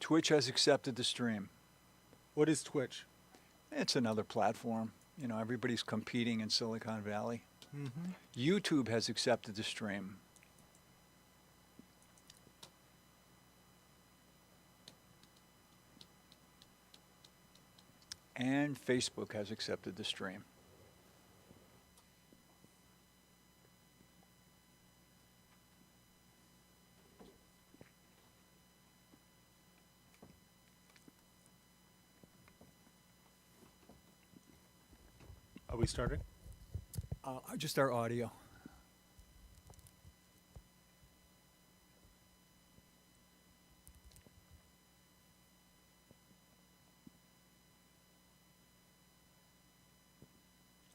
Twitch has accepted the stream. What is Twitch? It's another platform. You know, everybody's competing in Silicon Valley. Mm-hmm. YouTube has accepted the stream. And Facebook has accepted the stream. Are we starting? Just our audio.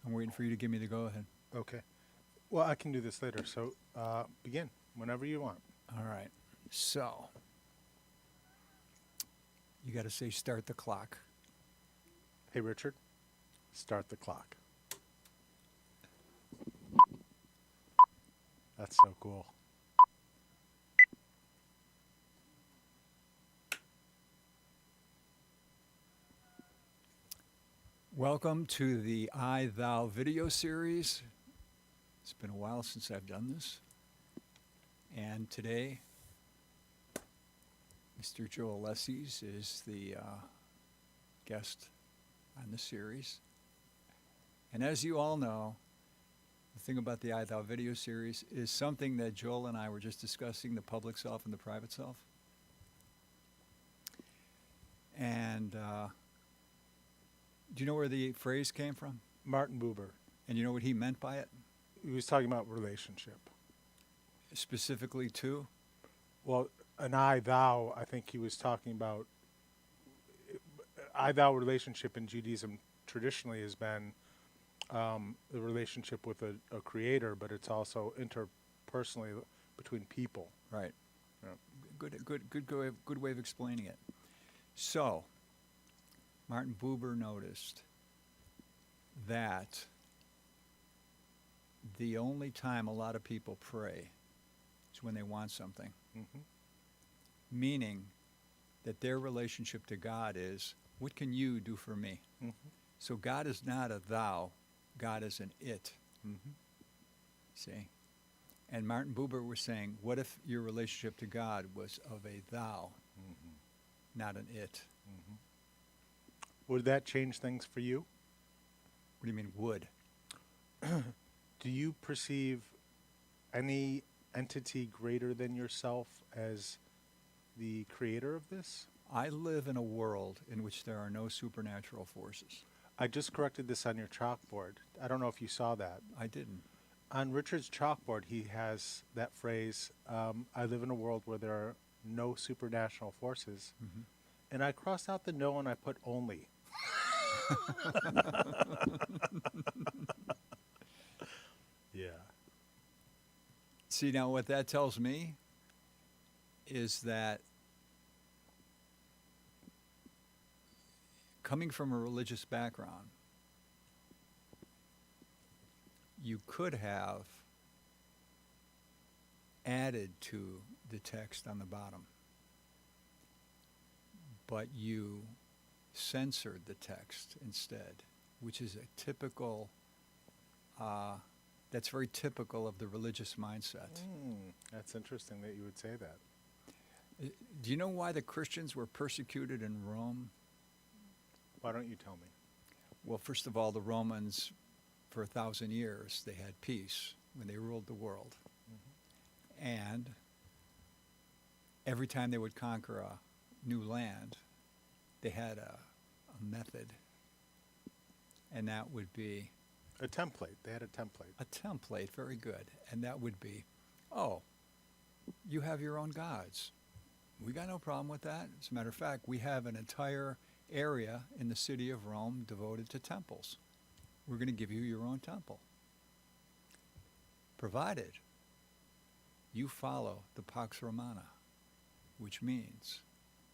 I'm waiting for you to give me the go-ahead. Okay. Well, I can do this later. So begin whenever you want. All right. So, you got to say start the clock. Hey, Richard, start the clock. That's so cool. Welcome to the I Thou video series. It's been a while since I've done this. And today, Mr. Joel Lessies is the guest on the series. And as you all know, the thing about the I Thou video series is something that Joel and I were just discussing, the public self and the private self. And do you know where the phrase came from? Martin Buber. And you know what he meant by it? He was talking about relationship. Specifically to? Well, an I-thou, I think he was talking about I-thou relationship in Judaism traditionally has been the relationship with a creator, but it's also interpersonally between people. Right. Yeah. Good way of explaining it. So, Martin Buber noticed that the only time a lot of people pray is when they want something. Mm-hmm. Meaning that their relationship to God is, what can you do for me? Mm-hmm. So God is not a thou, God is an it. Mm-hmm. See? And Martin Buber was saying, what if your relationship to God was of a thou, not an it? Mm-hmm. Would that change things for you? What do you mean, would? Do you perceive any entity greater than yourself as the creator of this? I live in a world in which there are no supernatural forces. I just corrected this on your chalkboard. I don't know if you saw that. I didn't. On Richard's chalkboard, he has that phrase, I live in a world where there are no supernatural forces. Mm-hmm. And I crossed out the no and I put only. Yeah. See, now what that tells me is that coming from a religious background, you could have added to the text on the bottom, but you censored the text instead, which is a typical, that's very typical of the religious mindset. That's interesting that you would say that. Do you know why the Christians were persecuted in Rome? Why don't you tell me? Well, first of all, the Romans, for 1,000 years, they had peace when they ruled the world. Mm-hmm. And every time they would conquer a new land, they had a method, and that would be... A template. They had a template. A template, very good. And that would be, oh, you have your own gods. We got no problem with that. As a matter of fact, we have an entire area in the city of Rome devoted to temples. We're going to give you your own temple, provided you follow the Pax Romana, which means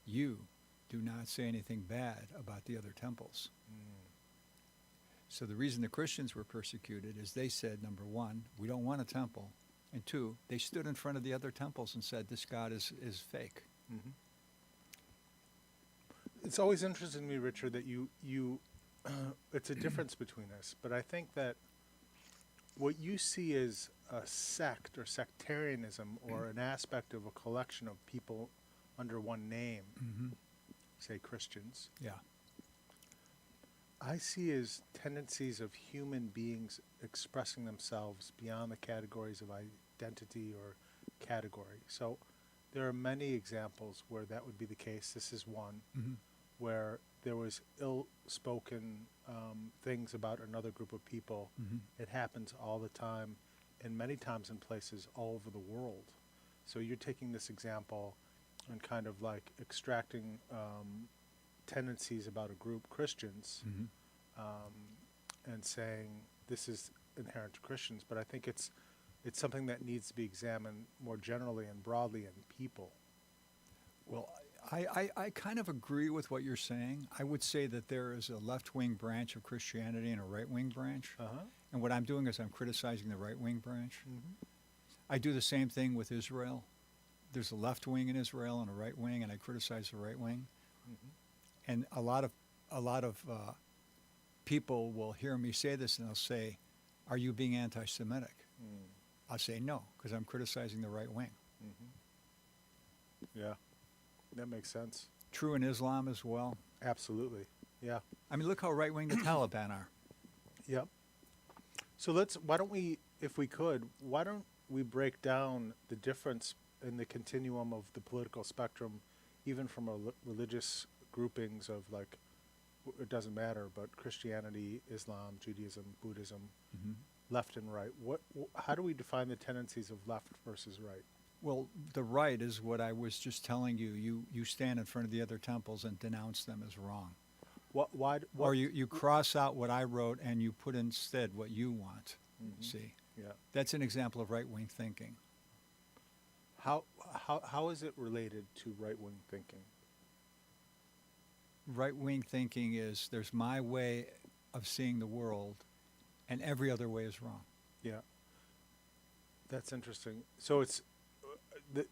you do not say anything bad about the other temples. So the reason the Christians were persecuted is they said, number one, we don't want a temple, and two, they stood in front of the other temples and said, this God is fake. Mm-hmm. It's always interesting to me, Richard, that it's a difference between us. But I think that what you see as a sect or sectarianism or an aspect of a collection of people under one name, say Christians, Yeah. I see as tendencies of human beings expressing themselves beyond the categories of identity or category. So there are many examples where that would be the case. This is one where there was ill-spoken things about another group of people. It happens all the time, and many times in places all over the world. So you're taking this example and kind of like extracting tendencies about a group, Christians, and saying this is inherent to Christians. But I think it's something that needs to be examined more generally and broadly in people. Well, I kind of agree with what you're saying. I would say that there is a left-wing branch of Christianity and a right-wing branch. And what I'm doing is I'm criticizing the right-wing branch. I do the same thing with Israel. There's a left wing in Israel and a right wing, and I criticize the right wing. And a lot of people will hear me say this, and they'll say, "Are you being anti-Semitic?" I'll say no, because I'm criticizing the right wing. Yeah, that makes sense. True in Islam as well. Absolutely. Yeah. I mean, look how right-wing the Taliban are. Yep. So why don't we, if we could, why don't we break down the difference in the continuum of the political spectrum, even from religious groupings of like, it doesn't matter, but Christianity, Islam, Judaism, Buddhism, left and right. How do we define the tendencies of left versus right? Well, the right is what I was just telling you. You stand in front of the other temples and denounce them as wrong. Or you cross out what I wrote and you put instead what you want. See? Yeah. That's an example of right-wing thinking. How is it related to right-wing thinking? Right-wing thinking is there's my way of seeing the world and every other way is wrong. Yeah. That's interesting. So it's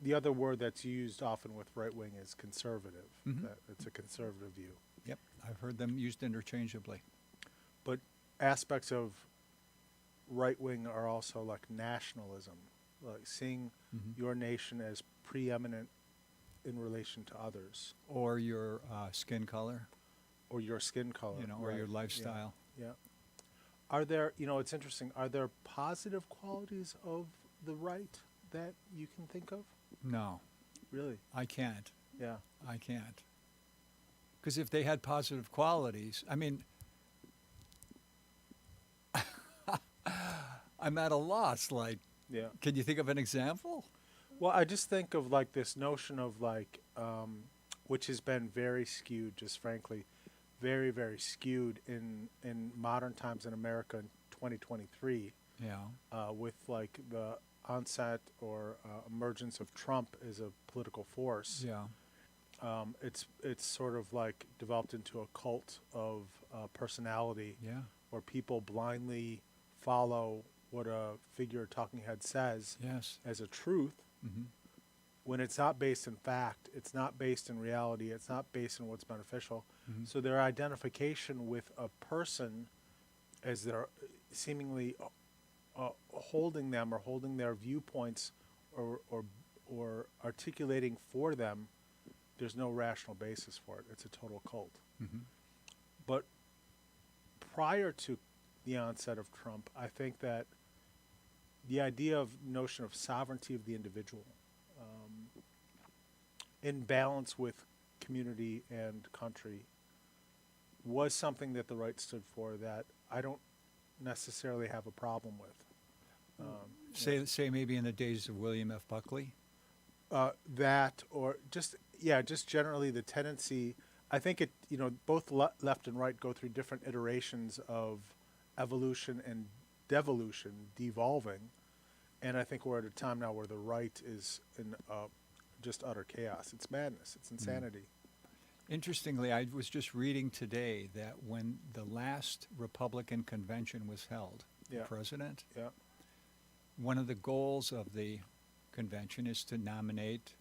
the other word that's used often with right-wing is conservative. That it's a conservative view. Yep, I've heard them used interchangeably. But aspects of right-wing are also like nationalism, like seeing your nation as preeminent in relation to others. Or your skin color, Or your skin color. or right. your lifestyle. Yeah. Are there, it's interesting, are there positive qualities of the right that you can think of? No, Really? I can't. Yeah. I can't. Because if they had positive qualities, I mean, I'm at a loss. Like, Yeah. can you think of an example? Well, I just think of like this notion of like, which has been very skewed, just frankly, very, very skewed in modern times in America in 2023, Yeah. with like the onset or emergence of Trump as a political force. Yeah. It's sort of like developed into a cult of personality, Yeah. where people blindly follow what a figure talking head says Yes. as a truth, when it's not based in fact, it's not based in reality, it's not based in what's beneficial. So their identification with a person as they're seemingly holding them or holding their viewpoints or articulating for them, there's no rational basis for it. It's a total cult. But prior to the onset of Trump, I think that the idea of notion of sovereignty of the individual, in balance with community and country, was something that the right stood for that I don't necessarily have a problem with. Say maybe in the days of William F. Buckley. That or just generally the tendency, I think it, both left and right go through different iterations of evolution and devolution, devolving, and I think we're at a time now where the right is in just utter chaos. It's madness. It's insanity. Interestingly, I was just reading today that when the last Republican convention was held, Yeah. the president, Yeah. one of the goals of the convention is to nominate,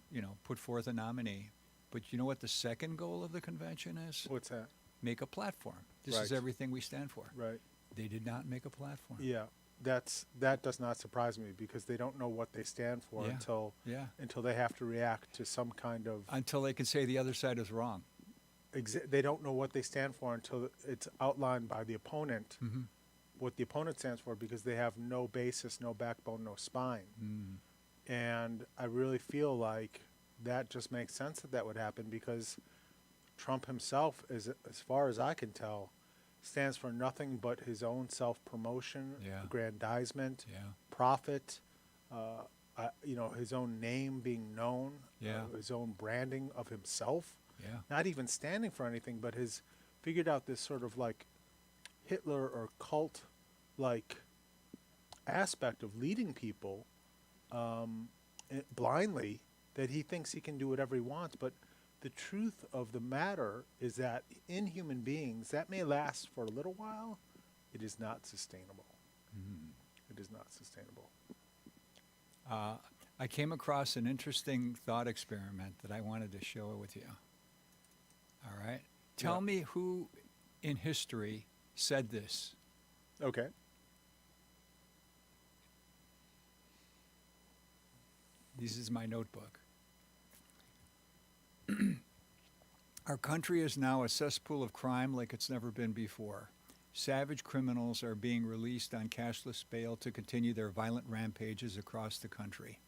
put forth a nominee, But you know what the second goal of the convention is? What's that? Make a platform. This is Right. everything we stand for. Right. They did not make a platform. Yeah, that does not surprise me because they don't know what they stand for Yeah. until Yeah. they have to react to some kind of Until they can say the other side is wrong. they don't know what they stand for until it's outlined by the opponent Mm-hmm. what the opponent stands for because they have no basis, no backbone, no spine. Mm. And I really feel like that just makes sense that would happen because Trump himself, as far as I can tell, stands for nothing but his own self-promotion, Yeah. aggrandizement, Yeah. profit, his own name being known, Yeah. his own branding of himself, Yeah. not even standing for anything, but has figured out this sort of like Hitler or cult-like aspect of leading people blindly that he thinks he can do whatever he wants. But the truth of the matter is that in human beings, that may last for a little while. It is not sustainable. It is not sustainable. I came across an interesting thought experiment that I wanted to share with you. All right? Tell Yeah. me who in history said this. Okay. This is my notebook. Our country is now a cesspool of crime like it's never been before. Savage criminals are being released on cashless bail to continue their violent rampages across the country.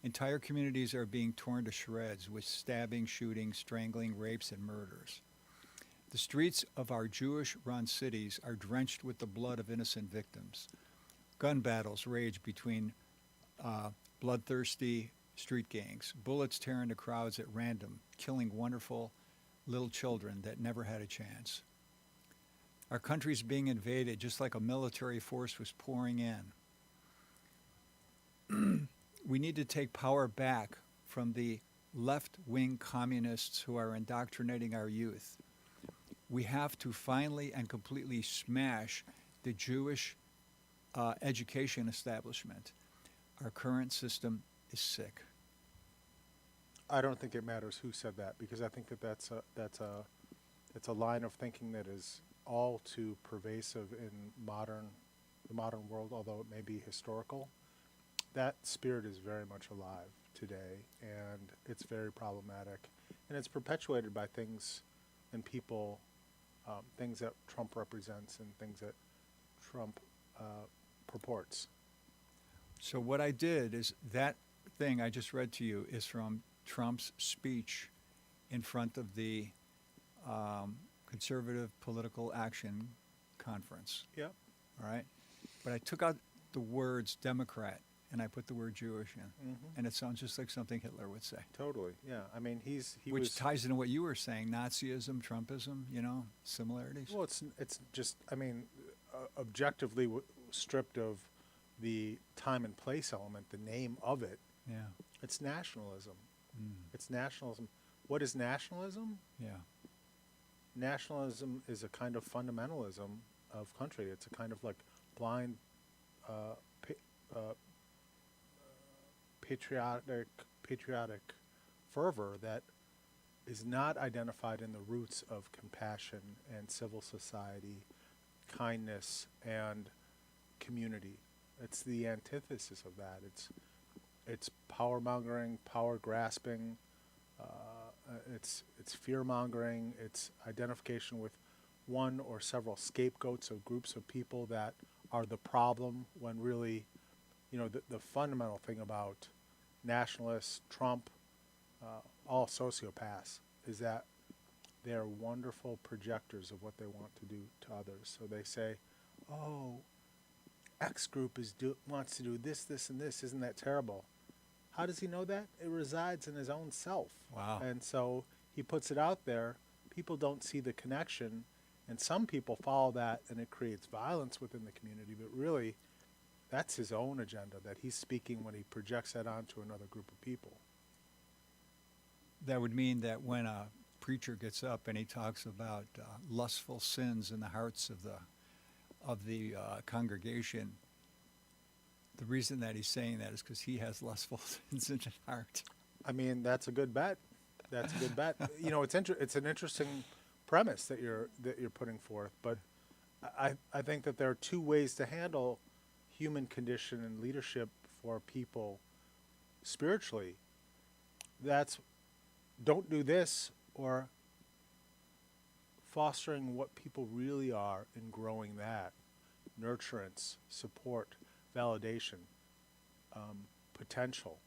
Entire communities are being torn to shreds with stabbing, shooting, strangling, rapes, and murders. The streets of our Jewish-run cities are drenched with the blood of innocent victims. Gun battles rage between bloodthirsty street gangs, bullets tear into crowds at random, killing wonderful little children that never had a chance. Our country's being invaded just like a military force was pouring in. We need to take power back from the left-wing communists who are indoctrinating our youth. We have to finally and completely smash the Jewish education establishment. Our current system is sick. I don't think it matters who said that because I think that's a line of thinking that is all too pervasive in the modern world, although it may be historical. That spirit is very much alive today, and it's very problematic, and it's perpetuated by things and people, things that Trump represents and things that Trump purports. So what I did is that thing I just read to you is from Trump's speech in front of the Conservative Political Action Conference. Yep. All right? But I took out the words Democrat and I put the word Jewish in. Mm-hmm. And it sounds just like something Hitler would say. Totally. Yeah. I mean, he Which was. ties into what you were saying, Nazism, Trumpism, similarities. Well, it's just. I mean, objectively stripped of the time and place element, the name of it. Yeah. It's nationalism. Mm. It's nationalism. What is nationalism? Yeah. Nationalism is a kind of fundamentalism of country. It's a kind of like blind patriotic fervor that is not identified in the roots of compassion and civil society, kindness and community. It's the antithesis of that. It's power mongering, power grasping. It's fear mongering. It's identification with one or several scapegoats of groups of people that are the problem when really, the fundamental thing about nationalists, Trump, all sociopaths is that they're wonderful projectors of what they want to do to others. So they say, oh, X group wants to do this, this, and this. Isn't that terrible? How does he know that? It resides in his own self. Wow. And so he puts it out there. People don't see the connection. And some people follow that, and it creates violence within the community. But really, that's his own agenda that he's speaking when he projects that onto another group of people. That would mean that when a preacher gets up and he talks about lustful sins in the hearts of the congregation, the reason that he's saying that is because he has lustful sins in his heart. I mean, that's a good bet. That's a good bet. It's an interesting premise that you're putting forth, but I think that there are two ways to handle human condition and leadership for people spiritually. That's don't do this, or fostering what people really are and growing that, nurturance, support, validation, potential,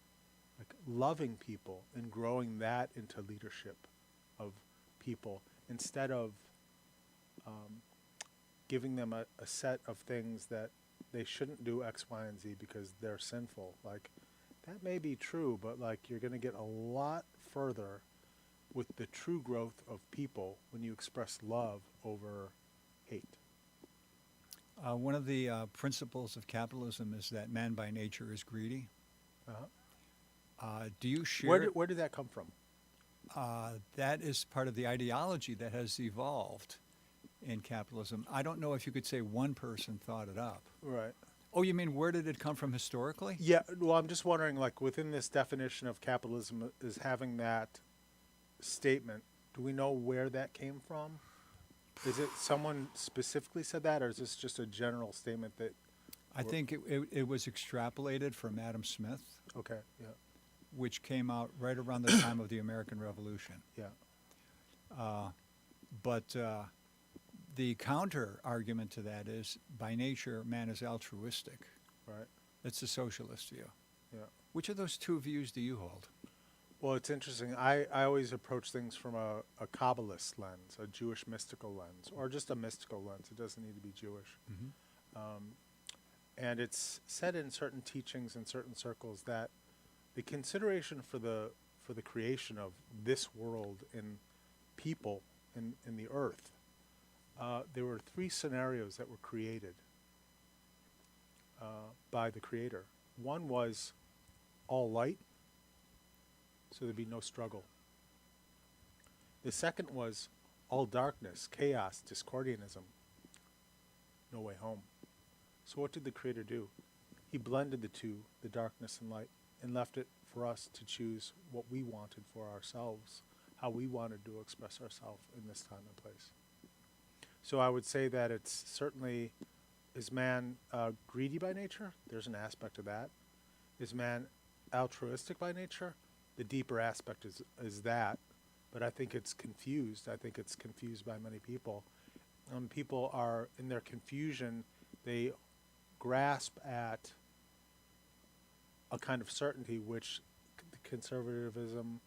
like loving people and growing that into leadership of people instead of giving them a set of things that they shouldn't do X, Y, and Z because they're sinful. Like, that may be true, but like you're going to get a lot further with the true growth of people when you express love over hate. One of the principles of capitalism is that man by nature is greedy. Uh-huh. Do you share? Where did that come from? That is part of the ideology that has evolved in capitalism. I don't know if you could say one person thought it up. Right. Oh, you mean where did it come from historically? Yeah, well, I'm just wondering, like, within this definition of capitalism is having that statement, do we know where that came from? Is it someone specifically said that, or is this just a general statement that... I think it was extrapolated from Adam Smith, Okay, yeah, which came out right around the time of the American Revolution. yeah. But the counter argument to that is, by nature, man is altruistic. Right, That's the socialist view. yeah. Which of those two views do you hold? Well, it's interesting. I always approach things from a Kabbalist lens, a Jewish mystical lens, or just a mystical lens. It doesn't need to be Jewish. And it's said in certain teachings in certain circles that the consideration for the creation of this world and people in the earth, there were three scenarios that were created by the Creator. One was all light, so there'd be no struggle. The second was all darkness, chaos, discordianism, no way home. So what did the Creator do? He blended the two, the darkness and light, and left it for us to choose what we wanted for ourselves, how we wanted to express ourselves in this time and place. So I would say that it's certainly, is man greedy by nature? There's an aspect of that. Is man altruistic by nature? The deeper aspect is that, but I think it's confused. I think it's confused by many people. People are, in their confusion, they grasp at a kind of certainty which conservatism,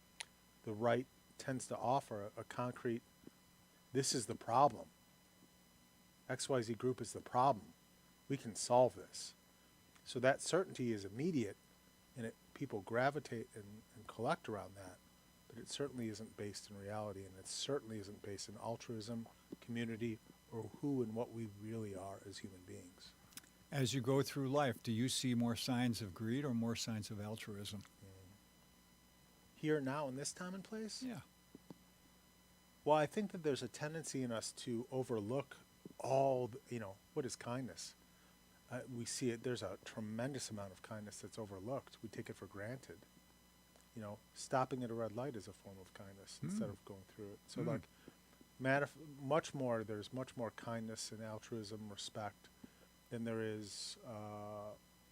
the right, tends to offer, a concrete, this is the problem. XYZ group is the problem. We can solve this. So that certainty is immediate, and people gravitate and collect around that, but it certainly isn't based in reality, and it certainly isn't based in altruism, community, or who and what we really are as human beings. As you go through life, do you see more signs of greed or more signs of altruism? Here, now, in this time and place? Yeah. Well, I think that there's a tendency in us to overlook all, what is kindness? We see it, there's a tremendous amount of kindness that's overlooked. We take it for granted. Stopping at a red light is a form of kindness instead of going through it. So there's much more kindness and altruism, respect, than there is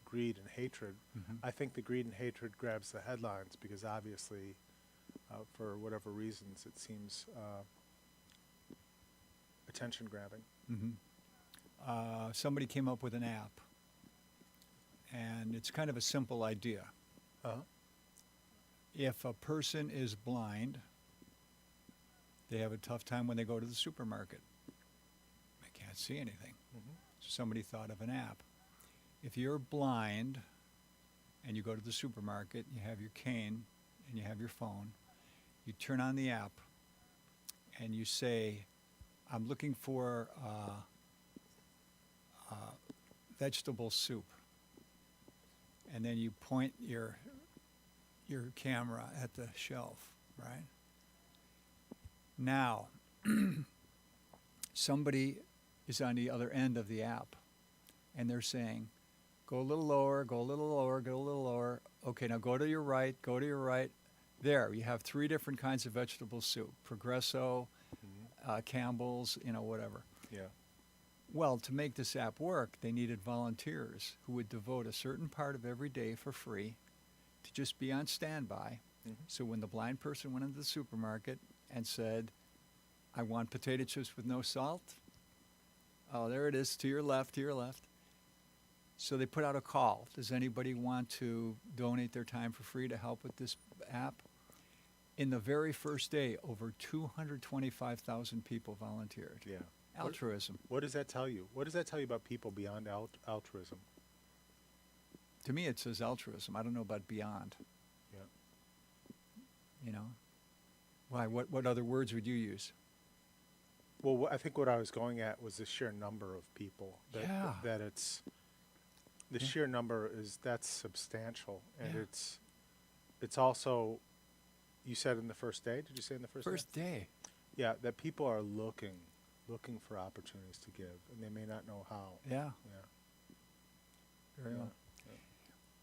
greed and hatred. I think the greed and hatred grabs the headlines because obviously, for whatever reasons, it seems attention grabbing. Somebody came up with an app, and it's kind of a simple idea. If a person is blind, they have a tough time when they go to the supermarket. They can't see anything. So somebody thought of an app. If you're blind and you go to the supermarket, you have your cane and you have your phone, you turn on the app and you say, I'm looking for vegetable soup. And then you point your camera at the shelf, right? Now, somebody is on the other end of the app, and they're saying, go a little lower, go a little lower, go a little lower. Okay, now go to your right, There, you have 3 different kinds of vegetable soup: Progresso, Campbell's, whatever. Yeah. Well, to make this app work, they needed volunteers who would devote a certain part of every day for free to just be on standby. So when the blind person went into the supermarket and said, "I want potato chips with no salt," oh, there it is, to your left, to your left. So they put out a call. Does anybody want to donate their time for free to help with this app? In the very first day, over 225,000 people volunteered. Yeah. Altruism. What does that tell you? What does that tell you about people beyond altruism? To me, it says altruism. I don't know about beyond. Yeah. Why? What other words would you use? Well, I think what I was going at was the sheer number of people. Yeah. That it's the Yeah. sheer number that's substantial, and Yeah. it's also. You said in the first day. Did you say in the first First day? day. Yeah, that people are looking for opportunities to give, and they may not know how. Yeah. Yeah. Very Yeah.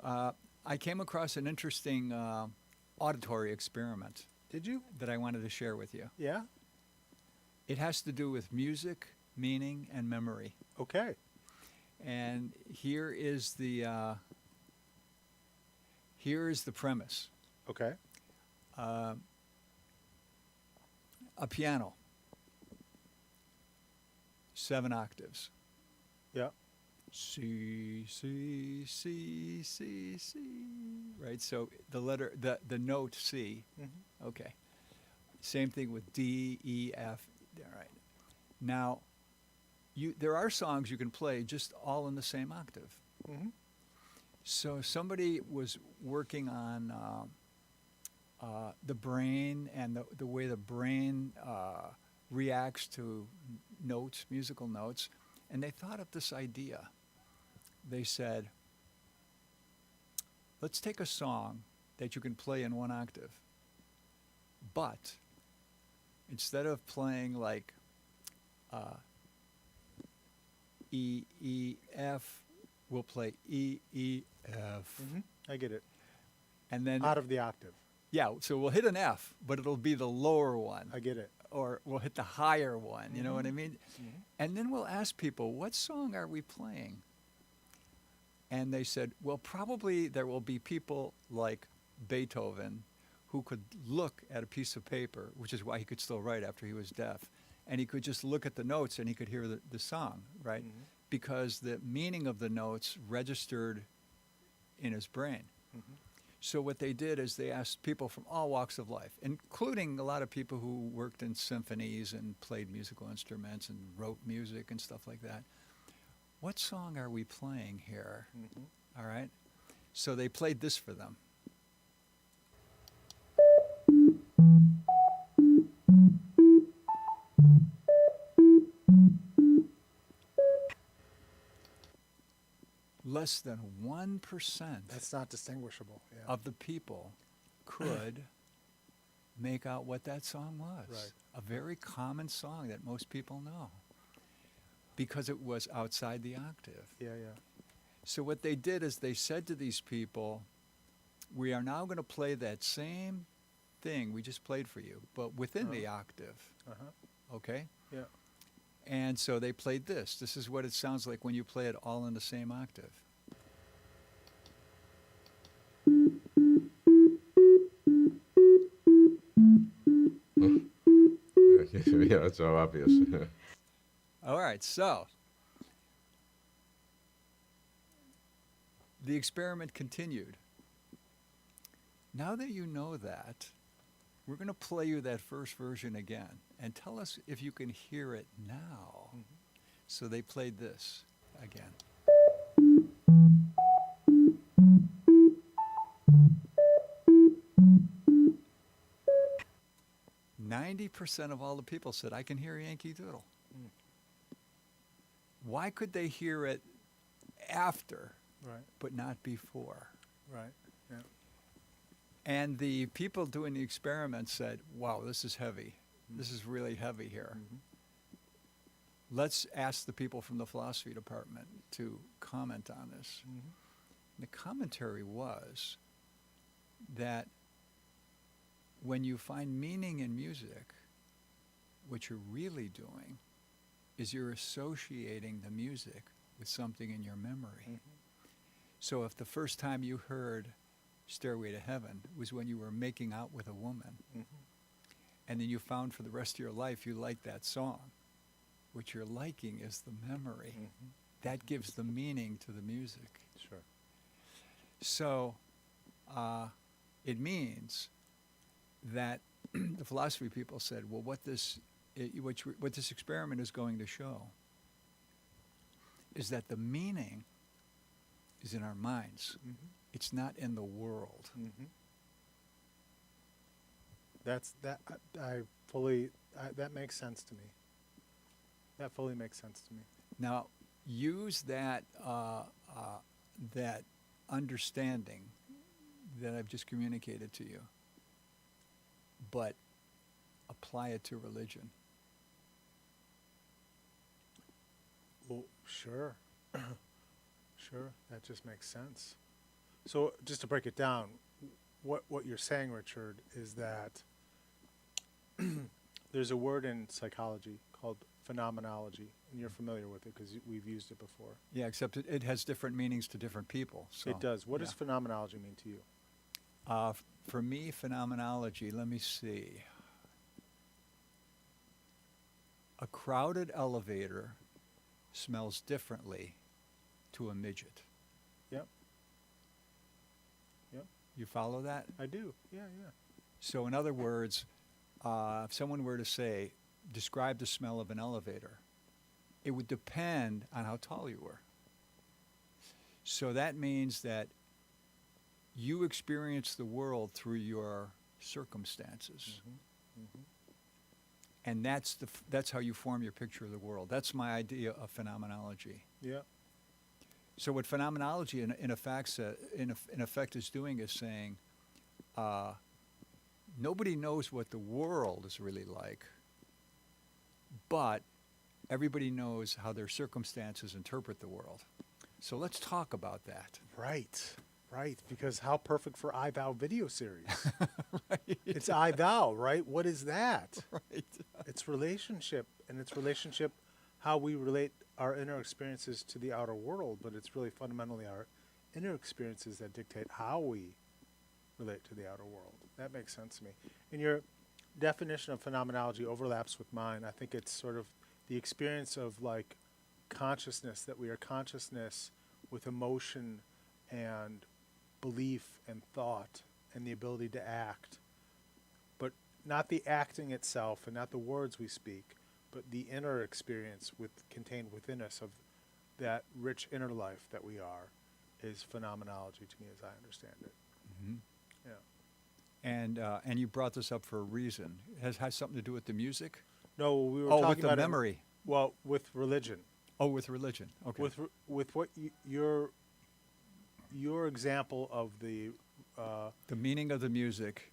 well. I came across an interesting auditory experiment Did you? that I wanted to share with you. Yeah. It has to do with music, meaning, and memory. Okay. And here is the premise. Okay. A piano, 7 octaves. Yeah. C, C, C, C, C. Right. So the note C. Mm-hmm. Okay. Same thing with D, E, F. All right. Now, there are songs you can play just all in the same octave. Mm-hmm. So somebody was working on the brain and the way the brain reacts to notes, musical notes, and they thought of this idea. They said, let's take a song that you can play in 1 octave, but instead of playing like E, E, F, we'll play E, E, F. Mm-hmm. I get it. And then, Out of the octave. yeah, so we'll hit an F, but it'll be the lower one. I get it. Or we'll hit the higher one, you know what I mean? Mm-hmm. And then we'll ask people, what song are we playing? And they said, well, probably there will be people like Beethoven who could look at a piece of paper, which is why he could still write after he was deaf, and he could just look at the notes and he could hear the song, right? Mhm. Because the meaning of the notes registered in his brain. Mhm. So what they did is they asked people from all walks of life, including a lot of people who worked in symphonies and played musical instruments and wrote music and stuff like that. What song are we playing here? Mhm. All right. So they played this for them. Less than 1% That's not distinguishable. Yeah. of the people could make out what that song was. Right. A very common song that most people know because it was outside the octave. Yeah, yeah. So what they did is they said to these people, we are now going to play that same thing we just played for you, but within the octave, Uh-huh. okay? Yeah. And so they played this. This is what it sounds like when you play it all in the same octave. Yeah, it's so obvious. All right, so the experiment continued. Now that you know that, we're going to play you that first version again and tell us if you can hear it now. Mhm. So they played this again. "90% of all the people said, I can hear Yankee Doodle." Mm. Why could they hear it after Right. but not before? Right. Yeah. And the people doing the experiment said, wow, this is heavy. This is really heavy here. Mhm. Let's ask the people from the philosophy department to comment on this. Mhm. The commentary was that when you find meaning in music, what you're really doing is you're associating the music with something in your memory. Mhm. So if the first time you heard Stairway to Heaven was when you were making out with a woman, Mhm. and then you found for the rest of your life you liked that song, what you're liking is the memory. Mhm. That gives the meaning to the music. Sure. So it means that the philosophy people said, well, what this experiment is going to show is that the meaning is in our minds. Mhm. It's not in the world. Mm-hmm. That's that. I fully. That makes sense to me. That fully makes sense to me. Now, use that that understanding that I've just communicated to you, but apply it to religion. Well, sure, sure. That just makes sense. So, just to break it down, what you're saying, Richard, is that there's a word in psychology called phenomenology, and you're familiar with it because we've used it before. Yeah, except it has different meanings to different people. So, It does. What does yeah. phenomenology mean to you? For me, phenomenology, let me see. A crowded elevator smells differently to a midget. Yep. Yep. You follow that? I do. Yeah. Yeah. So, in other words, if someone were to say, describe the smell of an elevator, it would depend on how tall you were. So that means that you experience the world through your circumstances. Mm-hmm. Mm-hmm. And that's how you form your picture of the world. That's my idea of phenomenology. Yeah. So what phenomenology in effect is doing is saying, nobody knows what the world is really like, but everybody knows how their circumstances interpret the world. So let's talk about that. Right. Right. Because how perfect for I Thou video series. Right. It's I Thou, right? What is that? Right. It's relationship, and it's relationship, how we relate our inner experiences to the outer world, but it's really fundamentally our inner experiences that dictate how we relate to the outer world. That makes sense to me. And your definition of phenomenology overlaps with mine. I think it's sort of the experience of like consciousness, that we are consciousness with emotion and belief and thought and the ability to act, but not the acting itself and not the words we speak, but the inner experience contained within us of that rich inner life that we are is phenomenology to me as I understand it. Mhm. Yeah. And you brought this up for a reason. It has something to do with the music? No, we were Oh, talking with the about memory. Well, with religion. Oh, with religion. Okay. With what your example of the The meaning of the music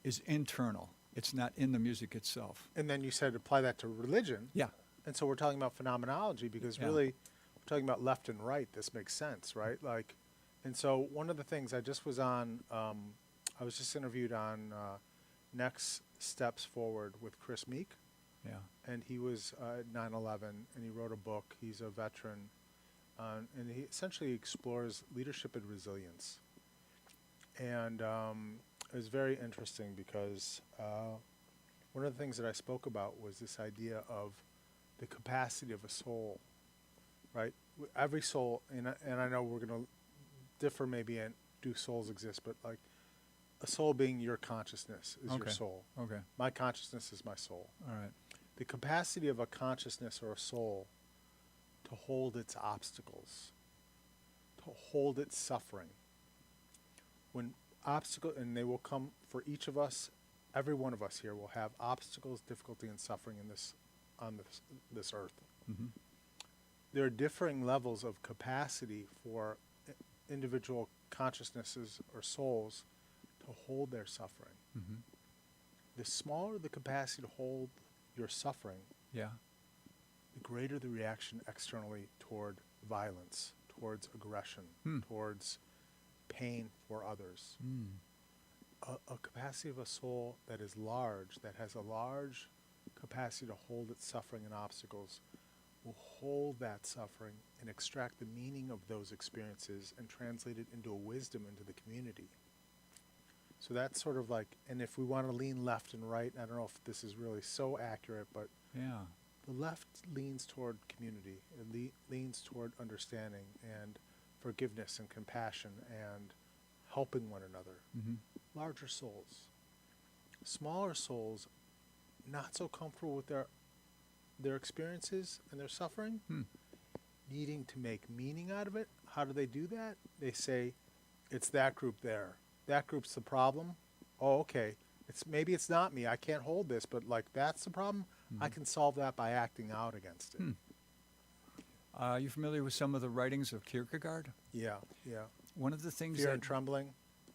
is internal. It's not in the music itself. and then you said apply that to religion. Yeah. And so we're talking about phenomenology because Yeah. really we're talking about left and right. This makes sense, right? Like, and so one of the things I just was on, I was just interviewed on Next Steps Forward with Chris Meek, Yeah. and he was at 9/11, and he wrote a book. He's a veteran, and he essentially explores leadership and resilience. And it was very interesting because one of the things that I spoke about was this idea of the capacity of a soul, right? Every soul, and I know we're going to differ maybe in do souls exist, but like a soul being your consciousness is your Okay. soul. Okay. My consciousness is my soul. All right. The capacity of a consciousness or a soul to hold its obstacles, to hold its suffering. When and they will come for each of us, every one of us here will have obstacles, difficulty, and suffering on this earth. Mm-hmm. There are differing levels of capacity for individual consciousnesses or souls to hold their suffering. Mm-hmm. The smaller the capacity to hold your suffering, Yeah. the greater the reaction externally toward violence, towards aggression, Hmm. towards pain for others. Mm. a capacity of a soul that is large, that has a large capacity to hold its suffering and obstacles, will hold that suffering and extract the meaning of those experiences and translate it into a wisdom into the community. So that's sort of like, and if we want to lean left and right, I don't know if this is really so accurate, but Yeah. the left leans toward community. It leans toward understanding and forgiveness and compassion and helping one another. Mm-hmm. Larger souls. Smaller souls, not so comfortable with their experiences and their suffering, needing to make meaning out of it. How do they do that? They say, it's that group there. That group's the problem. Oh, okay. Maybe it's not me. I can't hold this, but like that's the problem. I can solve that by acting out against it. Are you familiar with some of the writings of Kierkegaard? Yeah, yeah. One of the things Fear that and Trembling,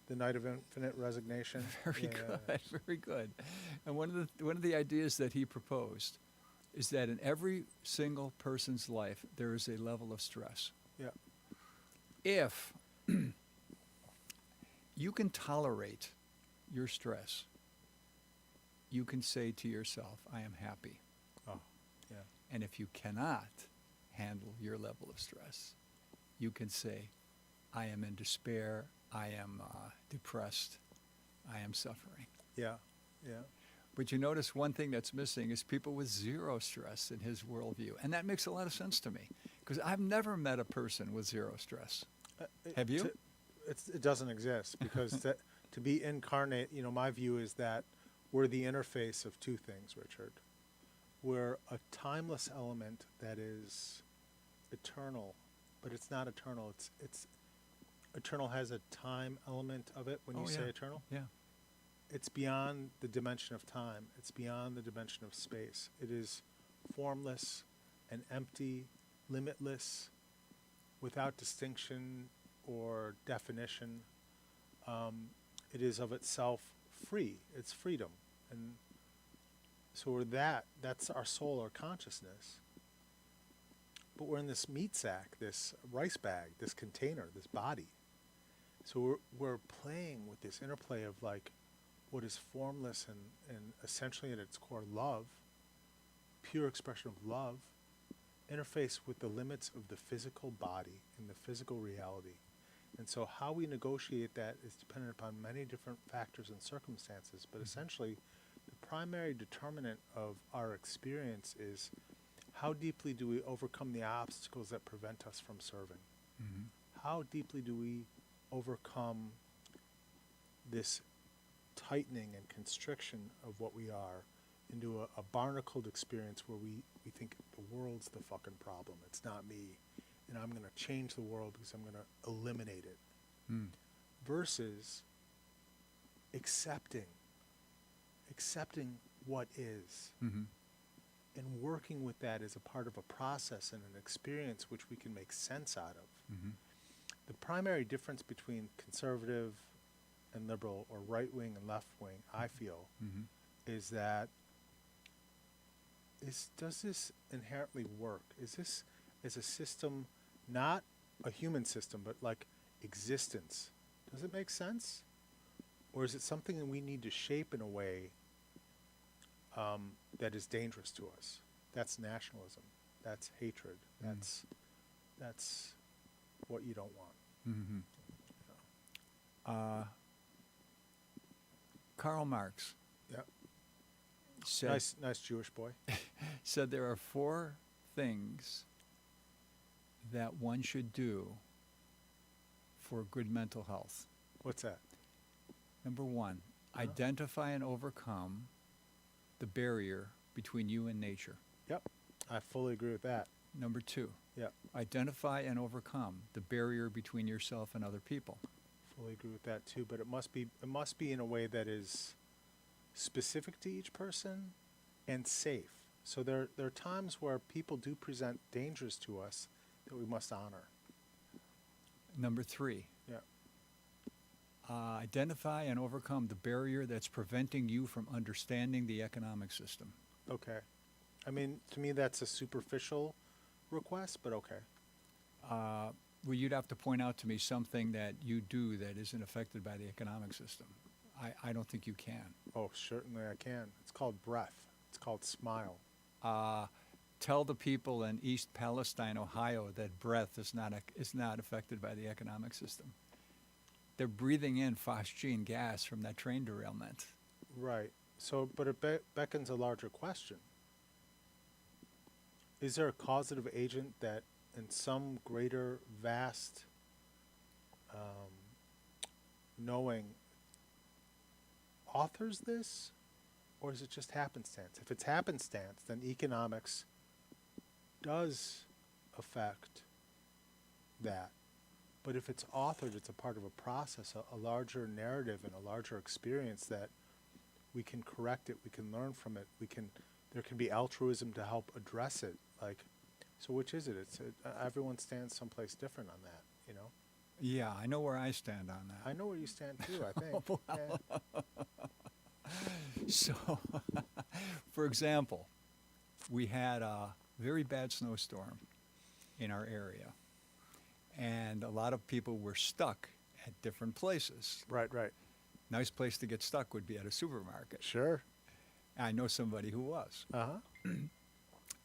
The Night of Infinite Resignation. very Yeah. good, very good. And one of the ideas that he proposed is that in every single person's life there is a level of stress. Yeah. If you can tolerate your stress, you can say to yourself, I am happy. Oh, yeah. And if you cannot handle your level of stress, you can say, I am in despair, I am depressed, I am suffering. Yeah, yeah. But you notice one thing that's missing is people with zero stress in his worldview. And that makes a lot of sense to me, because I've never met a person with zero stress. Have you? It doesn't exist because to be incarnate, my view is that we're the interface of two things, Richard. We're a timeless element that is eternal, but it's not eternal. It's eternal has a time element of it when you say eternal. Yeah. It's beyond the dimension of time. It's beyond the dimension of space. It is formless and empty, limitless, without distinction or definition. It is of itself free. It's freedom. And so we're that's our soul, our consciousness. But we're in this meat sack, this rice bag, this container, this body. So we're playing with this interplay of like what is formless and essentially at its core love, pure expression of love, interface with the limits of the physical body and the physical reality. And so how we negotiate that is dependent upon many different factors and circumstances, but essentially the primary determinant of our experience is how deeply do we overcome the obstacles that prevent us from serving? Mm-hmm. How deeply do we overcome this tightening and constriction of what we are into a barnacled experience where we think the world's the fucking problem. It's not me. And I'm going to change the world because I'm going to eliminate it. Versus accepting what is Mm-hmm. and working with that as a part of a process and an experience which we can make sense out of. Mm-hmm. The primary difference between conservative and liberal or right wing and left wing, I feel, Mm-hmm. is that does this inherently work? Is this as a system, not a human system, but like existence? Does it make sense? Or is it something that we need to shape in a way that is dangerous to us? That's nationalism. That's hatred. That's what you don't want. Mm-hmm. Karl Marx Yeah. said, Nice Jewish boy. said there are 4 things that one should do for good mental health. What's that? Number 1, identify and overcome the barrier between you and nature. Yep. I fully agree with that. Number 2, Yep. identify and overcome the barrier between yourself and other people. Fully agree with that too, but it must be in a way that is specific to each person and safe. So there are times where people do present dangers to us that we must honor. Number 3, Yeah. identify and overcome the barrier that's preventing you from understanding the economic system. Okay. I mean, to me that's a superficial request, but okay. Well, you'd have to point out to me something that you do that isn't affected by the economic system. I don't think you can. Oh, certainly I can. It's called breath. It's called smile. Tell the people in East Palestine, Ohio, that breath is not affected by the economic system. They're breathing in phosgene gas from that train derailment. Right. So, but it beckons a larger question. Is there a causative agent that in some greater, vast knowing authors this? Or is it just happenstance? If it's happenstance, then economics does affect that. But if it's authored, it's a part of a process, a larger narrative and a larger experience that we can correct it, we can learn from it, there can be altruism to help address it. Like, so which is it? Everyone stands someplace different on that, you know? Yeah, I know where I stand on that. I know where you stand too, I think. Yeah. So, for example, we had a very bad snowstorm in our area, and a lot of people were stuck at different places. Right. Nice place to get stuck would be at a supermarket. Sure. I know somebody who was. Uh-huh.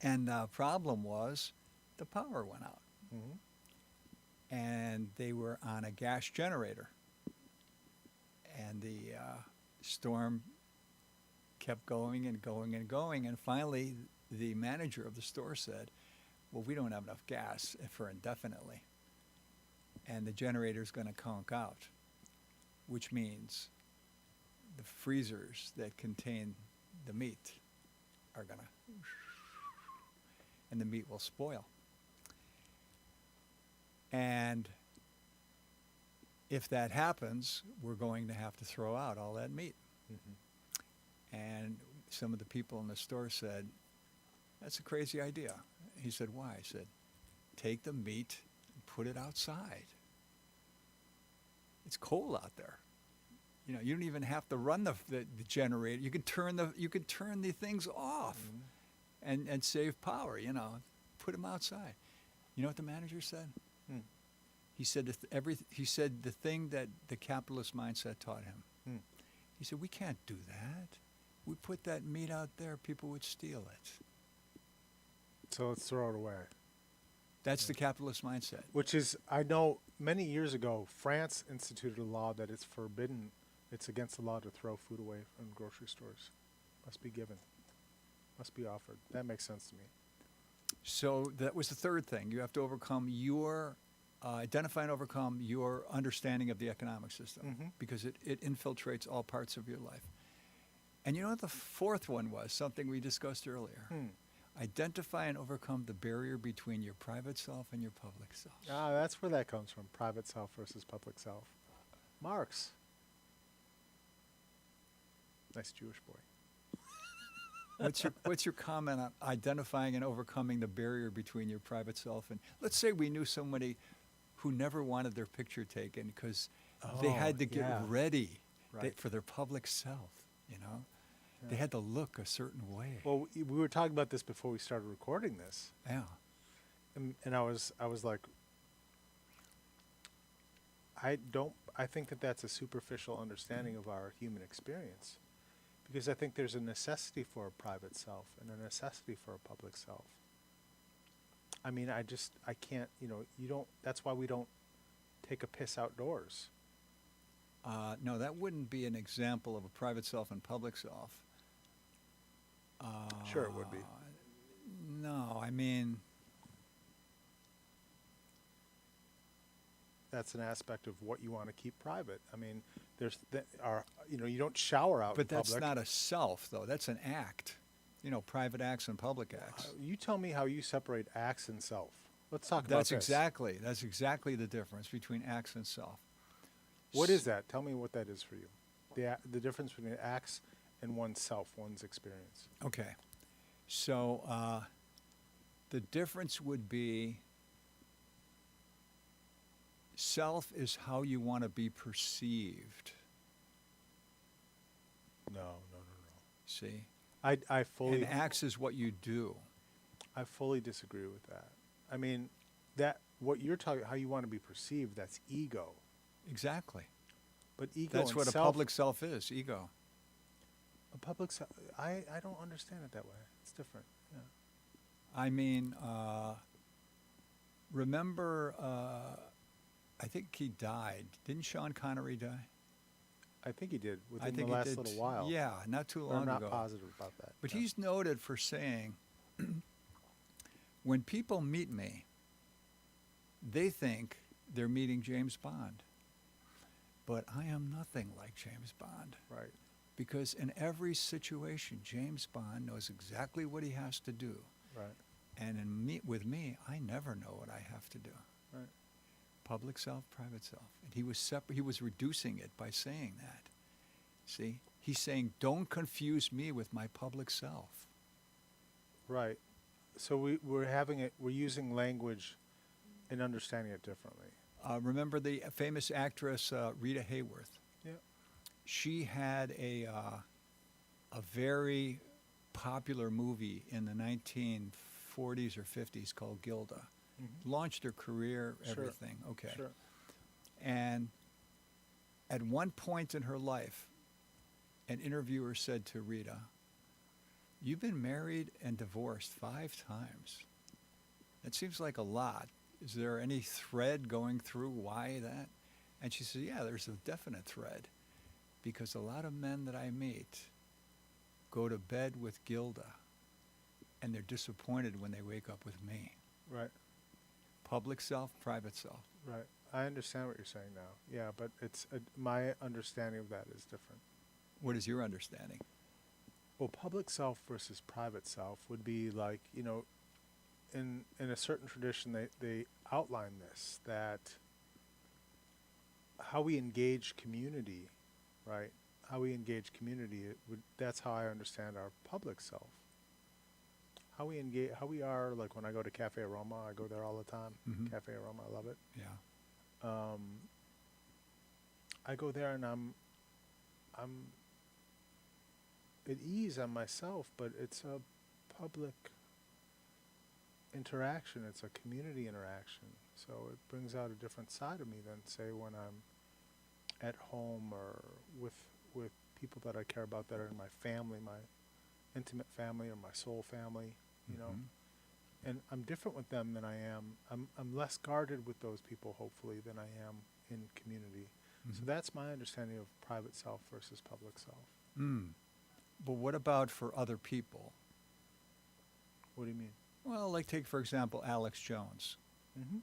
And the problem was the power went out, Mm-hmm. and they were on a gas generator. And the storm kept going and going and going, and finally the manager of the store said, well, we don't have enough gas for indefinitely, and the generator's going to conk out, which means the freezers that contain the meat are going to, and the meat will spoil. And if that happens, we're going to have to throw out all that meat. Mm-hmm. And some of the people in the store said, that's a crazy idea. He said, why? I said, take the meat and put it outside. It's cold out there. You know, you don't even have to run the generator. You could turn the things off and save power, you know. Put them outside. You know what the manager said? Hmm. He said he said the thing that the capitalist mindset taught him. Hmm. He said, we can't do that. We put that meat out there, people would steal it. So let's throw it away. That's the capitalist mindset. Which is, I know many years ago, France instituted a law that it's forbidden, it's against the law to throw food away from grocery stores. Must be given. Must be offered. That makes sense to me. So that was the third thing. You have to overcome identify and overcome your understanding of the economic system, Mhm. because it infiltrates all parts of your life. And you know what the fourth one was? Something we discussed earlier. Identify and overcome the barrier between your private self and your public self. Ah, that's where that comes from. Private self versus public self. Marx. Nice Jewish boy. What's your comment on identifying and overcoming the barrier between your private self and, let's say we knew somebody who never wanted their picture taken because they had to get ready Right. for their public self, you know? Yeah. They had to look a certain way. Well, we were talking about this before we started recording this. Yeah. And I was like, I think that that's a superficial understanding of our human experience, because I think there's a necessity for a private self and a necessity for a public self. I mean, I can't, that's why we don't take a piss outdoors. No, that wouldn't be an example of a private self and public self. Sure it would be. No, I mean, That's an aspect of what you want to keep private. I mean, you don't shower out but in that's public. not a self, though. That's an act. You know, private acts and public acts. You tell me how you separate acts and self. Let's talk about That's this. exactly the difference between acts and self. What is that? Tell me what that is for you. The difference between acts and oneself, one's experience. Okay. So the difference would be self is how you want to be perceived. No. See? I fully And acts is what you do. I fully disagree with that. I mean, that what you're talking how you want to be perceived, that's ego. Exactly. But ego That's and what a self, public self is, ego. I don't understand it that way. It's different. Yeah. I mean, remember, I think he died. Didn't Sean Connery die? I think he did I within think the he last did. little while. Yeah, not too But I'm long not ago. positive about that. But no. he's noted for saying, when people meet me, they think they're meeting James Bond. But I am nothing like James Bond. right. Because in every situation, James Bond knows exactly what he has to do. Right. And with me, I never know what I have to do. Right. Public self, private self. And he was he was reducing it by saying that. See? He's saying, don't confuse me with my public self. Right. So we're using language and understanding it differently. Remember the famous actress Rita Hayworth? Yeah. She had a very popular movie in the 1940s or 50s called Gilda. Launched her career, Sure. everything. Okay. Sure. And at one point in her life, an interviewer said to Rita, "You've been married and divorced 5 times. That seems like a lot. Is there any thread going through why that?" And she said, "Yeah, there's a definite thread. Because a lot of men that I meet go to bed with Gilda, and they're disappointed when they wake up with me." Right. Public self, private self. Right. I understand what you're saying now. Yeah, but it's my understanding of that is different. What is your understanding? Well, public self versus private self would be like, in a certain tradition, they outline this, that how we engage community, right? How we engage community, that's how I understand our public self. How we engage, how we are, like when I go to Cafe Aroma, I go there all the time. Mhm. Cafe Aroma, I love it. Yeah. I go there and I'm at ease on myself, but it's a public interaction. It's a community interaction. So it brings out a different side of me than, say, when I'm at home or with people that I care about that are in my family, my intimate family or my soul family, Mhm. And I'm different with them than I am. I'm less guarded with those people, hopefully, than I am in community. So Mhm. that's my understanding of private self versus public self. But what about for other people? What do you mean? Well, like take, for example, Alex Jones. Mm-hmm.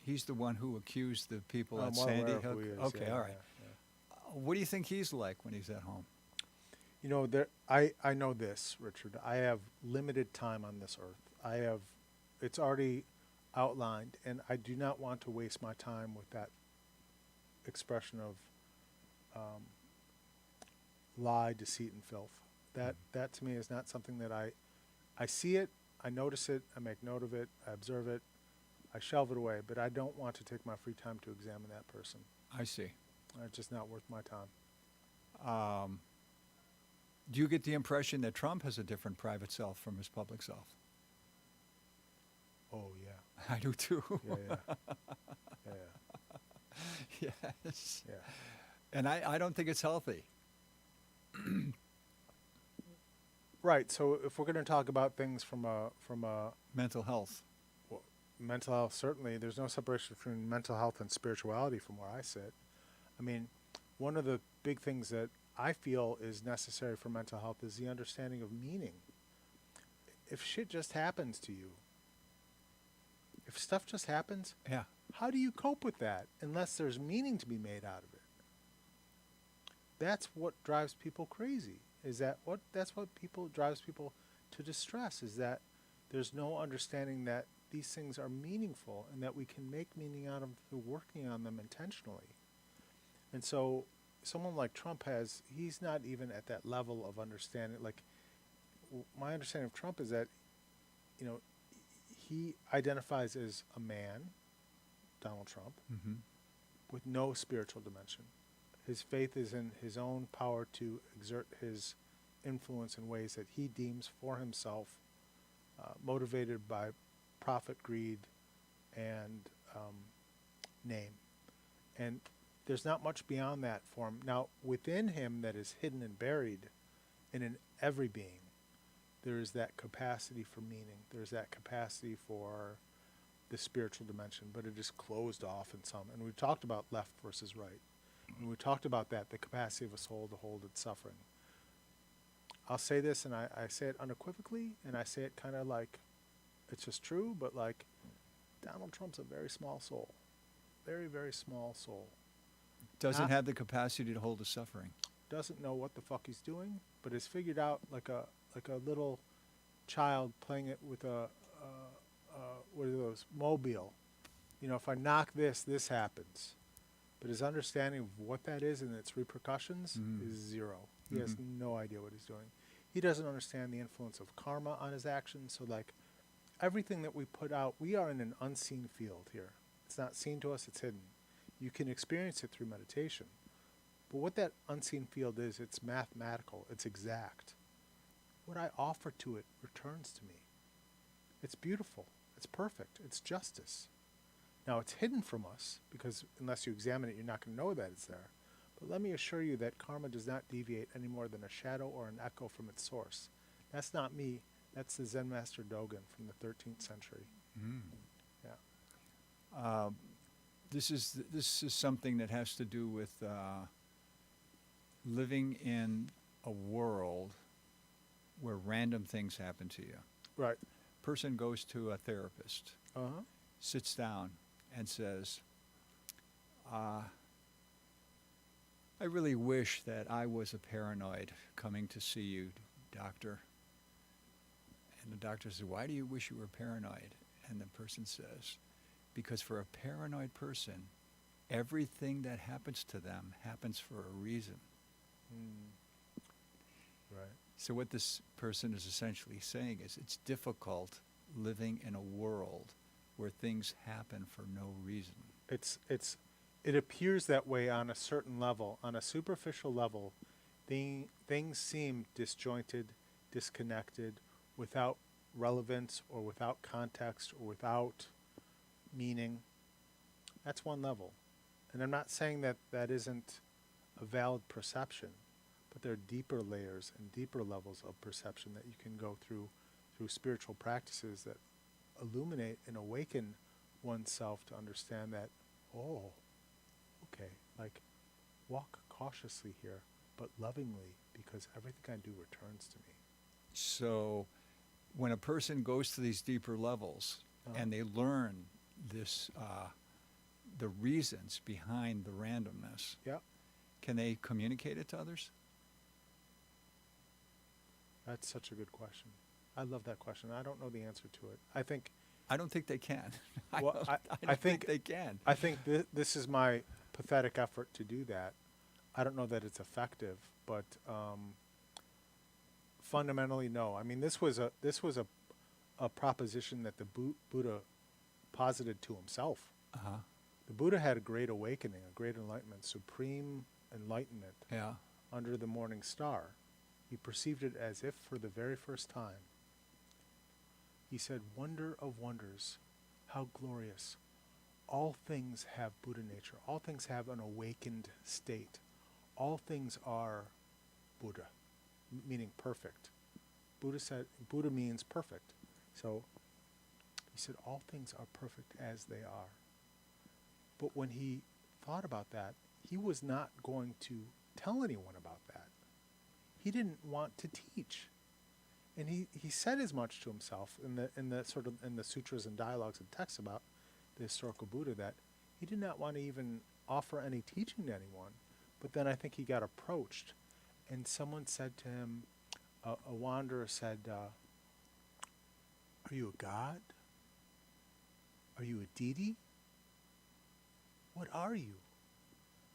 He's the one who accused the people I'm at well Sandy aware of Hook. who he is. Okay, Yeah, all right. yeah, yeah. What do you think he's like when he's at home? I know this, Richard. I have limited time on this earth. It's already outlined, and I do not want to waste my time with that expression of lie, deceit, and filth. That to me is not something that I see it, I notice it, I make note of it, I observe it, I shelve it away, but I don't want to take my free time to examine that person. I see. It's just not worth my time. Do you get the impression that Trump has a different private self from his public self? Oh, yeah. I do too. Yeah, yeah. Yeah, Yes. yeah. And I don't think it's healthy. Right. So if we're going to talk about things from a Mental health. well, mental health, certainly there's no separation between mental health and spirituality from where I sit. I mean, one of the big things that I feel is necessary for mental health is the understanding of meaning. If shit just happens to you, if stuff just happens, Yeah. how do you cope with that unless there's meaning to be made out of it? That's what drives people crazy. That's what drives people to distress, is that there's no understanding that these things are meaningful and that we can make meaning out of them through working on them intentionally. And so someone like Trump he's not even at that level of understanding. Like, my understanding of Trump is that, he identifies as a man, Donald Trump, Mm-hmm. with no spiritual dimension. His faith is in his own power to exert his influence in ways that he deems for himself, motivated by profit, greed, and name. And there's not much beyond that for him. Now, within him that is hidden and buried, and in every being, there is that capacity for meaning. There's that capacity for the spiritual dimension, but it is closed off in some. And we've talked about left versus right. And we talked about that, the capacity of a soul to hold its suffering. I'll say this, and I say it unequivocally, and I say it kind of like it's just true, but like Donald Trump's a very small soul. Very, very small soul. Doesn't Not- have the capacity to hold the suffering. Doesn't know what the fuck he's doing, but has figured out like a little child playing it with a what are those, mobile. You know, if I knock this, this happens. But his understanding of what that is and its repercussions is zero. He has no idea what he's doing. He doesn't understand the influence of karma on his actions. So like everything that we put out, we are in an unseen field here. It's not seen to us, it's hidden. You can experience it through meditation. But what that unseen field is, it's mathematical, it's exact. What I offer to it returns to me. It's beautiful, it's perfect, it's justice. Now it's hidden from us because unless you examine it, you're not going to know that it's there. But let me assure you that karma does not deviate any more than a shadow or an echo from its source. That's not me, that's the Zen master Dogen from the 13th century. Yeah. This is something that has to do with living in a world where random things happen to you. Right. Person goes to a therapist, Uh-huh. sits down, and says, "I really wish that I was a paranoid coming to see you, doctor." And the doctor says, "Why do you wish you were paranoid?" And the person says, "Because for a paranoid person, everything that happens to them happens for a reason." Right. So what this person is essentially saying is it's difficult living in a world where things happen for no reason. It appears that way on a certain level. On a superficial level, things seem disjointed, disconnected, without relevance or without context or without meaning. That's one level. And I'm not saying that that isn't a valid perception, but there are deeper layers and deeper levels of perception that you can go through spiritual practices that illuminate and awaken oneself to understand that, oh, okay, like walk cautiously here, but lovingly, because everything I do returns to me. So when a person goes to these deeper levels and they learn this, the reasons behind the randomness, Yeah, can they communicate it to others? that's such a good question. I love that question. I don't know the answer to it. I think I don't think they can. Well, don't- I don't think- they can. this is my pathetic effort to do that. I don't know that it's effective, but fundamentally, no. I mean, this was a proposition that the Buddha posited to himself. Uh-huh. The Buddha had a great awakening, a great enlightenment, supreme enlightenment Yeah. under the morning star. He perceived it as if for the very first time. He said, "Wonder of wonders, how glorious. All things have Buddha nature. All things have an awakened state. All things are Buddha," meaning perfect. Buddha means perfect. So he said, all things are perfect as they are. But when he thought about that, he was not going to tell anyone about that. He didn't want to teach. And he said as much to himself in the sutras and dialogues and texts about the historical Buddha that he did not want to even offer any teaching to anyone. But then I think he got approached, and someone said to him, a wanderer said, "Are you a god? Are you a deity? What are you?"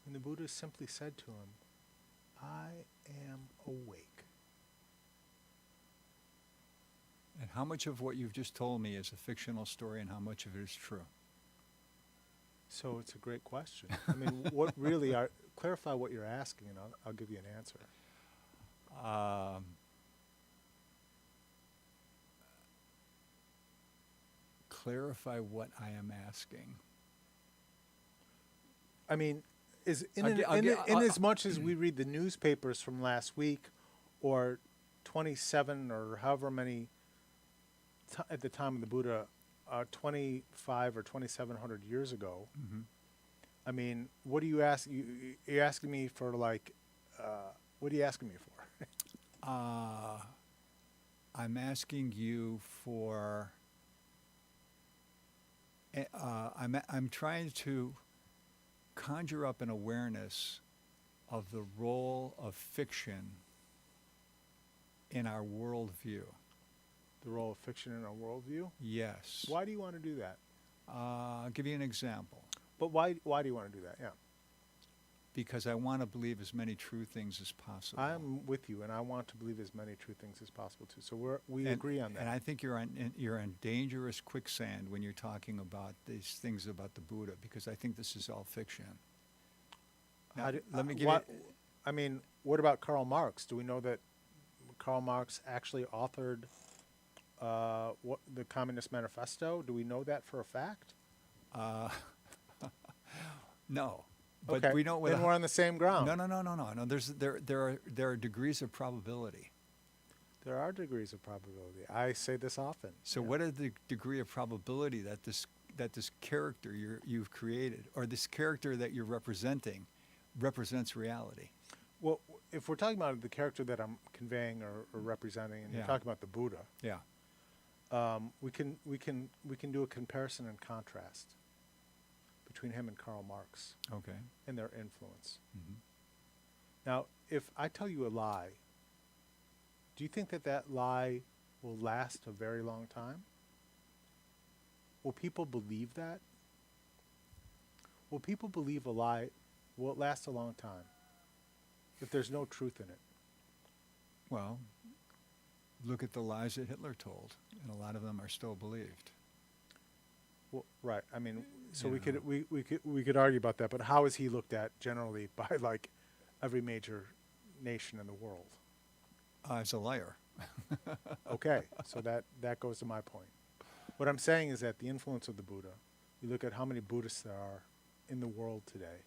And the Buddha simply said to him, "I am awake." And how much of what you've just told me is a fictional story and how much of it is true? So it's a great question. I mean, clarify what you're asking, and I'll give you an answer. Clarify what I am asking. I mean, is in, I'll- as much as we read the newspapers from last week, or 27 or however many at the time of the Buddha, 25 or 2,700 years ago. Mhm. I mean, what do you ask? You're asking me for like, what are you asking me for? I'm asking you for. I'm trying to conjure up an awareness of the role of fiction in our worldview. The role of fiction in our worldview. Yes. Why do you want to do that? I'll give you an example. But why do you want to do that? Yeah, Because I want to believe as many true things as possible. I'm with you, and I want to believe as many true things as possible too. So we And- agree on that. And I think you're on dangerous quicksand when you're talking about these things about the Buddha, because I think this is all fiction. Now, let me give you. I mean, what about Karl Marx? Do we know that Karl Marx actually authored what the Communist Manifesto? Do we know that for a fact? No, but okay, we know with then we're on the same ground. No. There are degrees of probability. There are degrees of probability. I say this often. So Yeah. what is the degree of probability that this character you've created, or this character that you're representing, represents reality? Well, if we're talking about the character that I'm conveying or representing, and Yeah. you're talking about the Buddha, Yeah. we can do a comparison and contrast between him and Karl Marx Okay. and their influence. Mhm. Now, if I tell you a lie, do you think that that lie will last a very long time? Will people believe that? Will people believe a lie? Will it last a long time if there's no truth in it? Well, look at the lies that Hitler told, and a lot of them are still believed. Well, right. I mean, so Yeah. we could argue about that, but how is he looked at generally by like every major nation in the world? As a liar. Okay, so that goes to my point. What I'm saying is that the influence of the Buddha, you look at how many Buddhists there are in the world today.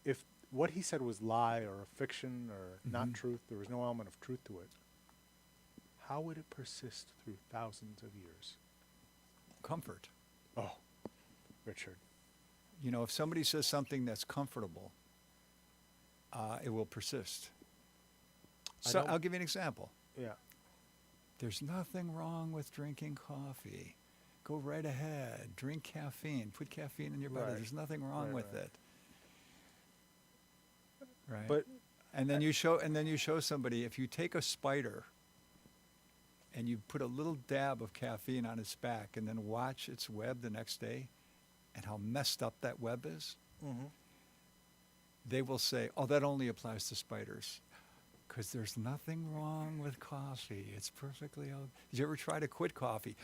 If what he said was lie or a fiction or not Mhm. truth, there was no element of truth to it, how would it persist through thousands of years? Comfort. Oh, Richard. You know, if somebody says something that's comfortable, it will persist. I So don't- I'll give you an example. Yeah. There's nothing wrong with drinking coffee. Go right ahead. Drink caffeine. Put caffeine in your body. Right. There's nothing wrong Right, with right. it. Right. But and then you show somebody, if you take a spider and you put a little dab of caffeine on its back and then watch its web the next day and how messed up that web is, mhm. they will say, "Oh, that only applies to spiders." Because there's nothing wrong with coffee. It's perfectly okay. Did you ever try to quit coffee?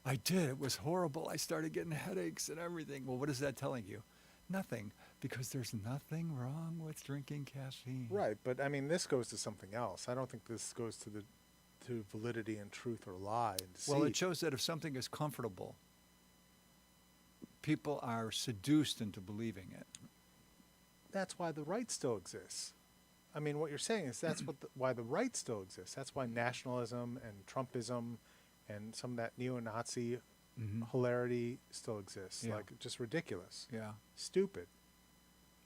I did. It was horrible. I started getting headaches and everything. Well, what is that telling you? Nothing. Because there's nothing wrong with drinking caffeine. Right, but I mean, this goes to something else. I don't think this goes to validity and truth or lie and deceit. Well, it shows that if something is comfortable, people are seduced into believing it. That's why the right still exists. I mean, what you're saying is that's why the right still exists. That's why nationalism and Trumpism and some of that neo-Nazi Mhm. hilarity still exists. Yeah. Like, just ridiculous. Yeah. Stupid.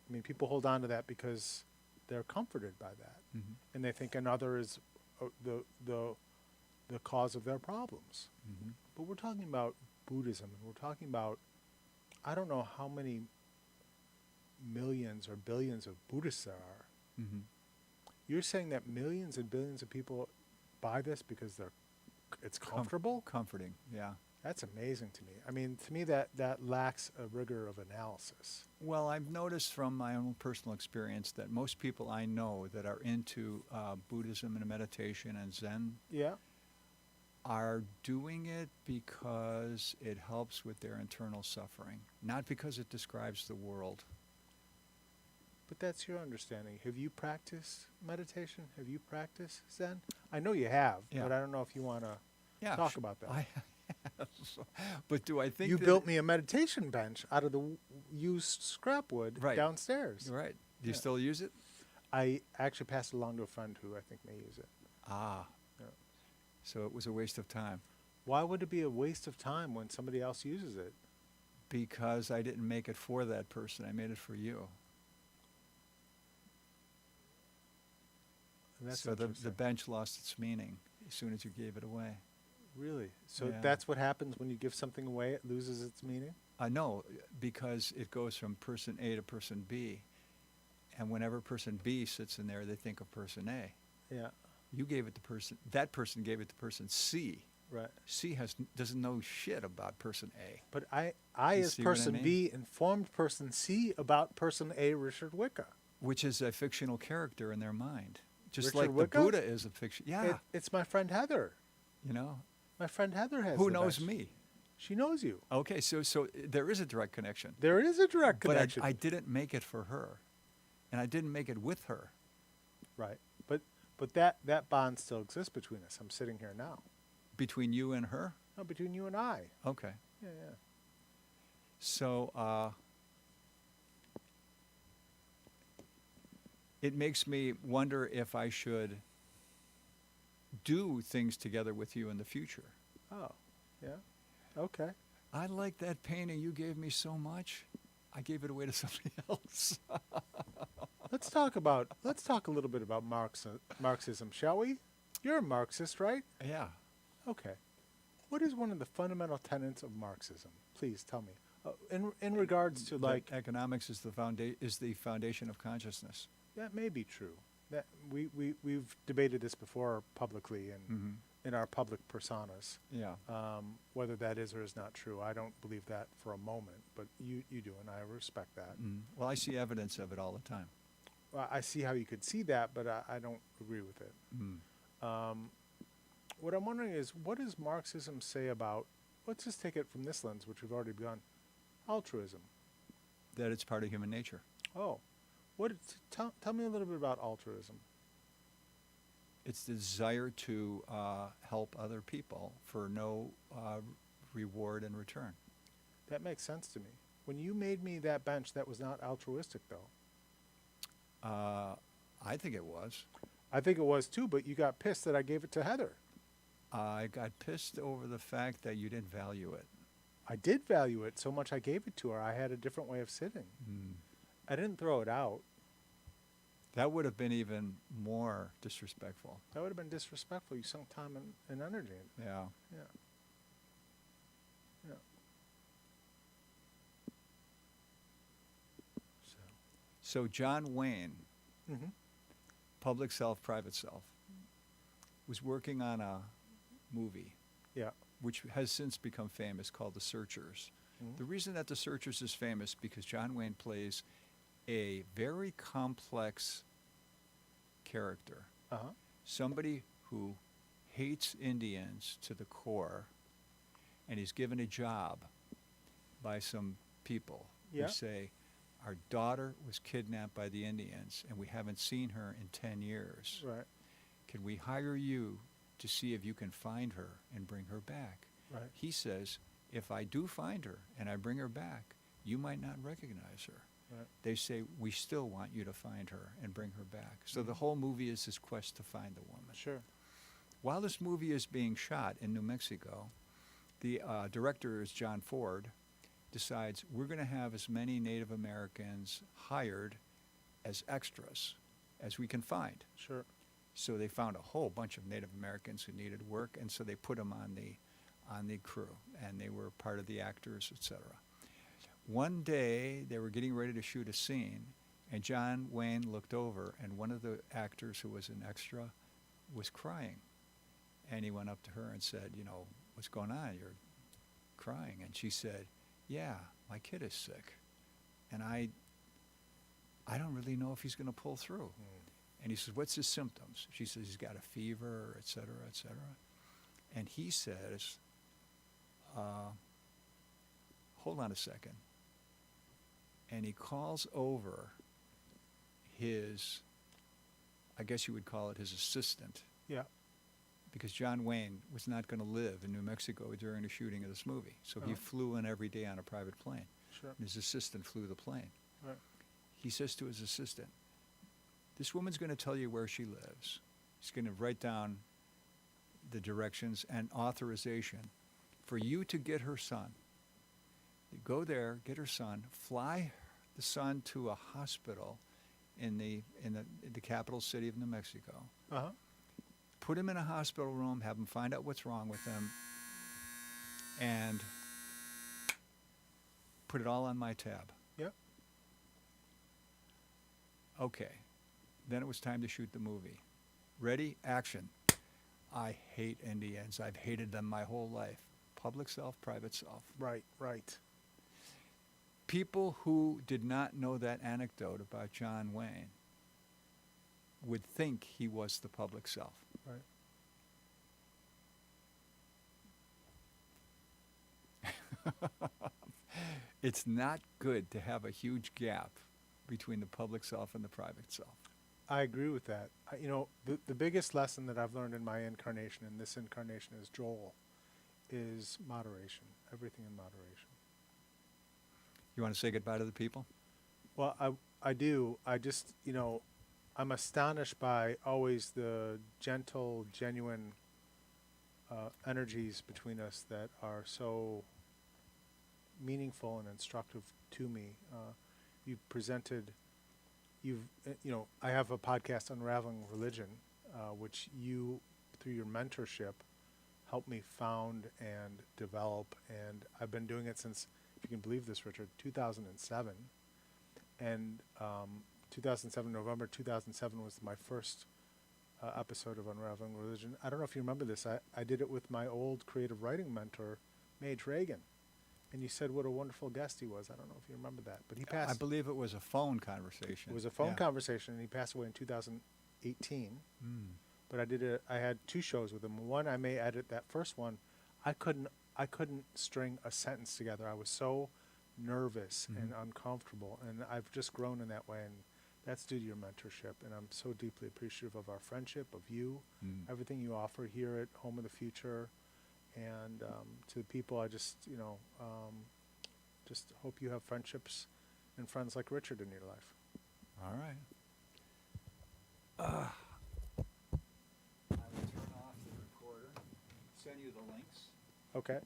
I mean, people hold on to that because they're comforted by that. Mhm. And they think another is the cause of their problems. Mhm. But we're talking about Buddhism, and we're talking about, I don't know how many millions or billions of Buddhists there are. Mhm. You're saying that millions and billions of people buy this because it's comfortable? Comforting. Yeah. That's amazing to me. I mean, to me, that lacks a rigor of analysis. Well, I've noticed from my own personal experience that most people I know that are into Buddhism and meditation and Zen Yeah. are doing it because it helps with their internal suffering, not because it describes the world. But that's your understanding. Have you practiced meditation? Have you practiced Zen? I know you have, Yeah. but I don't know if you want to Yeah, talk about that. I But do I think You that built me a meditation bench out of the used scrap wood Right. downstairs. Right. Do you Yeah. still use it? I actually passed it along to a friend who I think may use it. Ah. Yeah. So it was a waste of time Why would it be a waste of time when somebody else uses it? because I didn't make it for that person. I made it for you. And that's So the interesting. bench lost its meaning as soon as you gave it away. Really? So Yeah. that's what happens when you give something away, it loses its meaning? No, because it goes from person A to person B. And whenever person B sits in there, they think of person A. Yeah, You gave it to that person gave it to person C. right. C doesn't know shit about person A. But I You as see what I person mean? B, informed person C about person A, Richard Wicca. Which is a fictional character in their mind. Just Richard like the Wicca? Buddha is a fiction. Yeah. It's my friend Heather. You know? My friend Heather has Who the knows bench. me? She knows you. Okay, so there is a direct connection. There is a direct But connection. I didn't make it for her. And I didn't make it with her. Right. But that bond still exists between us. I'm sitting here now. Between you and her? No, between you and I. Okay. Yeah, yeah. So it makes me wonder if I should do things together with you in the future. Oh, yeah. Okay. I like that painting you gave me so much. I gave it away to somebody else. Let's talk a little bit about Marxism, shall we? You're a Marxist, right? Yeah. Okay. What is one of the fundamental tenets of Marxism? Please tell me. In regards to That economics is the foundation of consciousness. that may be true. That we've debated this before publicly Mhm. in our public personas. Yeah. Whether that is or is not true, I don't believe that for a moment, but you do, and I respect that. Well, I see evidence of it all the time. Well, I see how you could see that, but I don't agree with it. What I'm wondering is, what does Marxism say about, let's just take it from this lens, which we've already begun, altruism. That it's part of human nature. Oh, tell me a little bit about altruism. It's the desire to help other people for no reward in return. That makes sense to me. When you made me that bench, that was not altruistic, though. I think it was. I think it was too, but you got pissed that I gave it to Heather. I got pissed over the fact that you didn't value it. I did value it so much I gave it to her. I had a different way of sitting. I didn't throw it out. That would have been even more disrespectful. That would have been disrespectful. You sunk time and energy in it. Yeah. Yeah. Yeah. So John Wayne, Mm-hmm. public self, private self, was working on a movie Yeah. which has since become famous called The Searchers. Mhm. The reason that The Searchers is famous because John Wayne plays a very complex character. Uh-huh. Somebody who hates Indians to the core, and he's given a job by some people Yeah. who say, our daughter was kidnapped by the Indians and we haven't seen her in 10 years. Right. Can we hire you to see if you can find her and bring her back? Right. He says, if I do find her and I bring her back, you might not recognize her. Right. They say, we still want you to find her and bring her back. So the whole movie is this quest to find the woman. Sure. While this movie is being shot in New Mexico, the director is John Ford, decides we're going to have as many Native Americans hired as extras as we can find. Sure. So they found a whole bunch of Native Americans who needed work, and so they put them on the crew, and they were part of the actors, etc. One day they were getting ready to shoot a scene, and John Wayne looked over, and one of the actors who was an extra was crying, and he went up to her and said, you know, what's going on? You're crying. And she said, yeah, my kid is sick, and I don't really know if he's going to pull through. And he says, what's his symptoms? She says, he's got a fever, et cetera, et cetera. And he says, hold on a second. And he calls over his, I guess you would call it his assistant, Yeah. because John Wayne was not going to live in New Mexico during the shooting of this movie. So he Oh. flew in every day on a private plane. Sure. And his assistant flew the plane. Right. He says to his assistant, this woman's going to tell you where she lives. He's going to write down the directions and authorization for you to get her son. You go there, get her son, fly the son to a hospital in the capital city of New Mexico. Uh-huh. Put him in a hospital room, have him find out what's wrong with him, and put it all on my tab. Yep. Okay. Then it was time to shoot the movie. Ready? Action. I hate Indians. I've hated them my whole life. Public self, private self. Right, right. People who did not know that anecdote about John Wayne would think he was the public self. Right. It's not good to have a huge gap between the public self and the private self. I agree with that. You know, the biggest lesson that I've learned in my incarnation, and this incarnation is Joel, is moderation. Everything in moderation. You want to say goodbye to the people? Well, I do. I just, you know, I'm astonished by always the gentle, genuine energies between us that are so meaningful and instructive to me. You've presented, you know, I have a podcast, Unraveling Religion, which you, through your mentorship, helped me found and develop. And I've been doing it since, if you can believe this, Richard, 2007. And 2007, November 2007 was my first episode of Unraveling Religion. I don't know if you remember this. I did it with my old creative writing mentor, Mage Reagan. And you said what a wonderful guest he was. I don't know if you remember that. But he passed. I believe it was a phone conversation. It was a phone Yeah. conversation, and he passed away in 2018. Mm. But I had 2 shows with him. One, I may edit that first one. I couldn't string a sentence together. I was so nervous and uncomfortable, and I've just grown in that way, and that's due to your mentorship. And I'm so deeply appreciative of our friendship, of you, everything you offer here at Home of the Future, and to the people. I just, you know, just hope you have friendships and friends like Richard in your life. All right. I will turn off the recorder, send you the links. Okay.